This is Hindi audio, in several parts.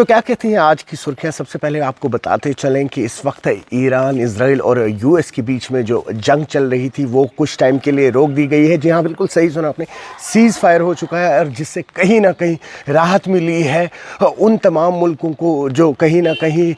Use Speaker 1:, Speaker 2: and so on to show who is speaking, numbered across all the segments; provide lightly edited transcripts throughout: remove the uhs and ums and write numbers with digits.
Speaker 1: तो क्या कहती हैं आज की सुर्खियां। सबसे पहले आपको बताते चलें कि इस वक्त ईरान, इजराइल और यूएस के बीच में जो जंग चल रही थी वो कुछ टाइम के लिए रोक दी गई है। जी हाँ, बिल्कुल सही सुना आपने, सीज़ फायर हो चुका है और जिससे कहीं ना कहीं राहत मिली है उन तमाम मुल्कों को जो कहीं ना कहीं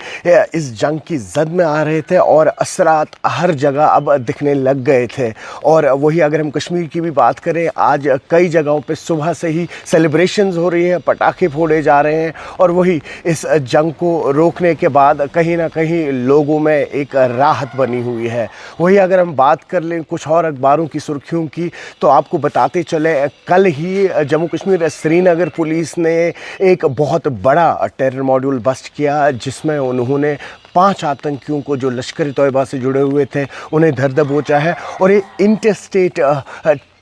Speaker 1: इस जंग की जद में आ रहे थे और असरात हर जगह अब दिखने लग गए थे। और वही अगर हम कश्मीर की भी बात करें, आज कई जगहों पे सुबह से ही सेलिब्रेशंस हो रही है, पटाखे फोड़े जा रहे हैं और वही इस जंग को रोकने के बाद कहीं ना कहीं लोगों में एक राहत बनी हुई है। वही अगर हम बात कर लें कुछ और अखबारों की सुर्खियों की, तो आपको बताते चले कल ही जम्मू कश्मीर श्रीनगर पुलिस ने एक बहुत बड़ा टेरर मॉड्यूल बस्ट किया, जिसमें उन्होंने 5 आतंकियों को जो लश्कर तोयबा से जुड़े हुए थे उन्हें धर दबोचा है। और ये इंटरस्टेट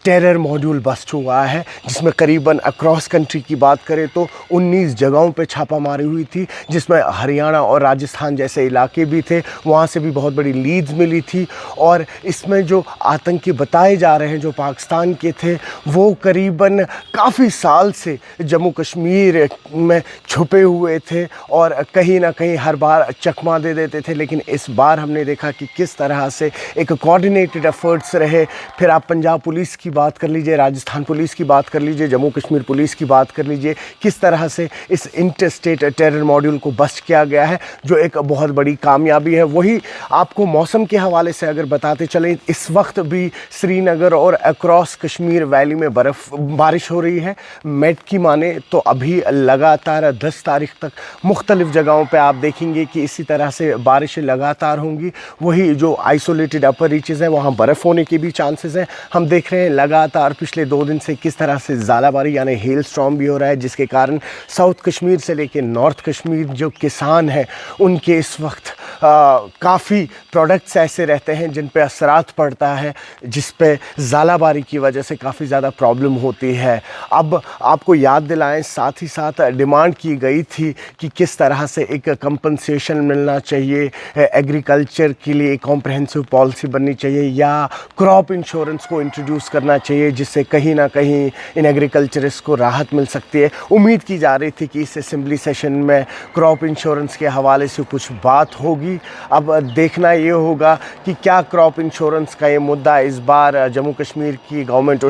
Speaker 1: टेरर मॉड्यूल बस्ट हुआ है, जिसमें करीबन अक्रॉस कंट्री की बात करें तो 19 जगहों पे छापा मारी हुई थी, जिसमें हरियाणा और राजस्थान जैसे इलाके भी थे, वहाँ से भी बहुत बड़ी लीड्स मिली थी। और इसमें जो आतंकी बताए जा रहे हैं जो पाकिस्तान के थे, वो करीबन काफ़ी साल से जम्मू कश्मीर में छुपे हुए थे और कहीं ना कहीं हर बार चकमा दे देते थे। लेकिन इस बार हमने देखा कि किस तरह से एक कोऑर्डिनेटेड एफर्ट्स रहे। फिर आप पंजाब पुलिस की बात कर लीजिए, राजस्थान पुलिस की बात कर लीजिए, जम्मू कश्मीर पुलिस की बात कर लीजिए, किस तरह से इस इंटरस्टेट टेरर मॉड्यूल को बस्ट किया गया है, जो एक बहुत बड़ी कामयाबी है। वही आपको मौसम के हवाले से अगर बताते चलें, इस वक्त भी श्रीनगर और अक्रॉस कश्मीर वैली में बारिश हो रही है। मेट की माने तो अभी लगातार 10 तारीख तक मुख्तलिफ जगहों पर आप देखेंगे कि इसी तरह से बारिशें लगातार होंगी। वही जो आइसोलेटेड अपर रीचेज़ हैं वहाँ बर्फ़ होने के भी चांसेस हैं। हम देख रहे हैं लगातार पिछले 2 दिन से किस तरह से ज़ालाबारी यानी हेल स्टॉर्म भी हो रहा है, जिसके कारण साउथ कश्मीर से लेकर नॉर्थ कश्मीर जो किसान हैं उनके इस वक्त काफ़ी प्रोडक्ट्स ऐसे रहते हैं जिन पे असरात पड़ता है, जिस पे ज़ालाबारी की वजह से काफ़ी ज़्यादा प्रॉब्लम होती है। अब आपको याद दिलाएं, साथ ही साथ डिमांड की गई थी कि किस तरह से एक कंपनसेशन मिलना चाहिए, एग्रीकल्चर के लिए एक कॉम्प्रहेंसिव पॉलिसी बननी चाहिए या क्रॉप इंश्योरेंस को इंट्रोड्यूस करना चाहिए, जिससे कहीं ना कहीं इन एग्रीकल्चरिस्ट को राहत मिल सकती है। उम्मीद की जा रही थी कि इस असेंबली सेशन में क्रॉप इंश्योरेंस के हवाले से कुछ बात होगी। अब देखना ये होगा कि क्या क्रॉप इंश्योरेंस का ये मुद्दा इस बार जम्मू कश्मीर की गवर्नमेंट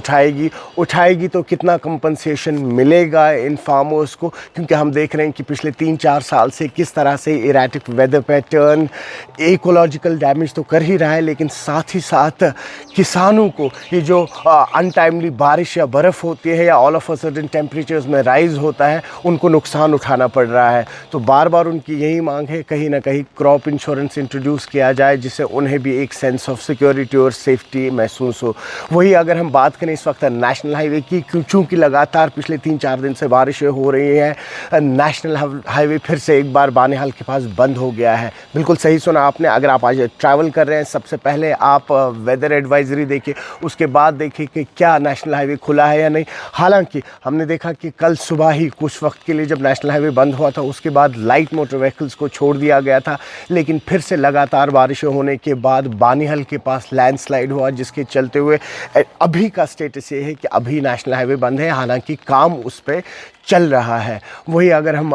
Speaker 1: उठाएगी तो कितना कंपनसेशन मिलेगा इन फार्मर्स को, क्योंकि हम देख रहे हैं कि पिछले 3-4 साल से किस तरह से erratic weather pattern ecological damage तो कर ही रहा है, लेकिन साथ ही साथ किसानों को ये जो अनटाइमली बारिश या बर्फ़ होती है या all of a sudden temperatures में राइज़ होता है, उनको नुकसान उठाना पड़ रहा है। तो बार बार उनकी यही मांग है कहीं ना कहीं क्रॉप इंश्योरेंस इंट्रोड्यूस किया जाए, जिससे उन्हें भी एक सेंस ऑफ सिक्योरिटी और सेफ्टी महसूस हो। वही अगर हम बात करें इस वक्त नेशनल हाईवे की, चूँकि लगातार पिछले 3-4 दिन से बारिशें हो रही हैं, नेशनल हाईवे फिर से एक बार बानिहाल के पास बंद हो गया है। बिल्कुल सही सुना आपने। अगर आप आज ट्रैवल कर रहे हैं, सबसे पहले आप वेदर एडवाइजरी देखिए, उसके बाद देखिए कि क्या नेशनल हाईवे खुला है या नहीं। हालांकि हमने देखा कि कल सुबह ही कुछ वक्त के लिए जब नेशनल हाईवे बंद हुआ था, उसके बाद लाइट मोटर व्हीकल्स को छोड़ दिया गया था, लेकिन फिर से लगातार बारिशें होने के बाद बानिहाल के पास लैंडस्लाइड हुआ, जिसके चलते हुए अभी का स्टेटस ये है कि अभी नेशनल हाईवे बंद है, हालांकि काम उस पर चल रहा है। वही अगर हम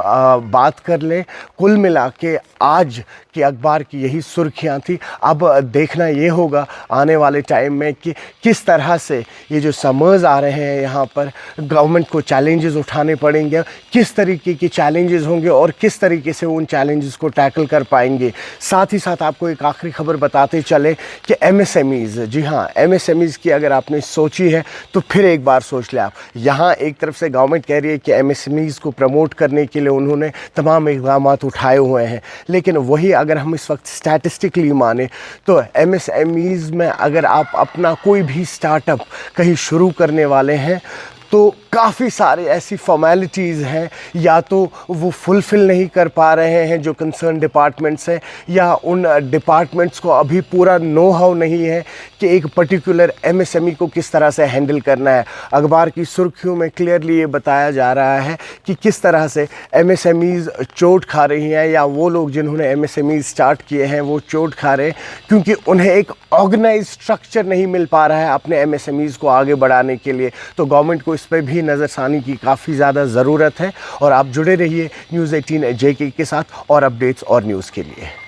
Speaker 1: बात कर लें, कुल मिला के आज के अखबार की यही सुर्खियां थी। अब देखना ये होगा आने वाले टाइम में कि किस तरह से ये जो समर्स आ रहे हैं यहाँ पर गवर्नमेंट को चैलेंजेस उठाने पड़ेंगे, किस तरीके के चैलेंजेस होंगे और किस तरीके से उन चैलेंजेस को टैकल कर पाएंगे। साथ ही साथ आपको एक आखिरी खबर बताते चले कि एमएसएमईज़, जी हाँ, एमएसएमईज़ की अगर आपने सोची है तो फिर एक बार सोच लें आप। यहाँ एक तरफ से गवर्नमेंट कह रही है कि एमएसएमईज़ को प्रमोट करने के लिए उन्होंने तमाम इक़दाम उठाए हुए हैं, लेकिन वही अगर हम इस वक्त स्टैटिस्टिकली माने तो एमएसएमईज़ में अगर आप अपना कोई भी स्टार्टअप कहीं शुरू करने वाले हैं तो काफ़ी सारे ऐसी फॉर्मेलिटीज़ हैं, या तो वो फुलफ़िल नहीं कर पा रहे हैं जो कंसर्न डिपार्टमेंट्स हैं, या उन डिपार्टमेंट्स को अभी पूरा नो हाउ नहीं है कि एक पर्टिकुलर एमएसएमई को किस तरह से हैंडल करना है। अखबार की सुर्खियों में क्लियरली ये बताया जा रहा है कि किस तरह से एमएसएमईज़ चोट खा रही हैं, या वो लोग जिन्होंने एमएसएमई स्टार्ट किए हैं वो चोट खा रहे हैं क्योंकि उन्हें एक ऑर्गेनाइज स्ट्रक्चर नहीं मिल पा रहा है अपने एमएसएमईज़ को आगे बढ़ाने के लिए। तो गवर्नमेंट को इस पर भी भी नज़रसानी की काफ़ी ज़्यादा ज़रूरत है। और आप जुड़े रहिए न्यूज़ 18 JK के साथ और अपडेट्स और न्यूज़ के लिए।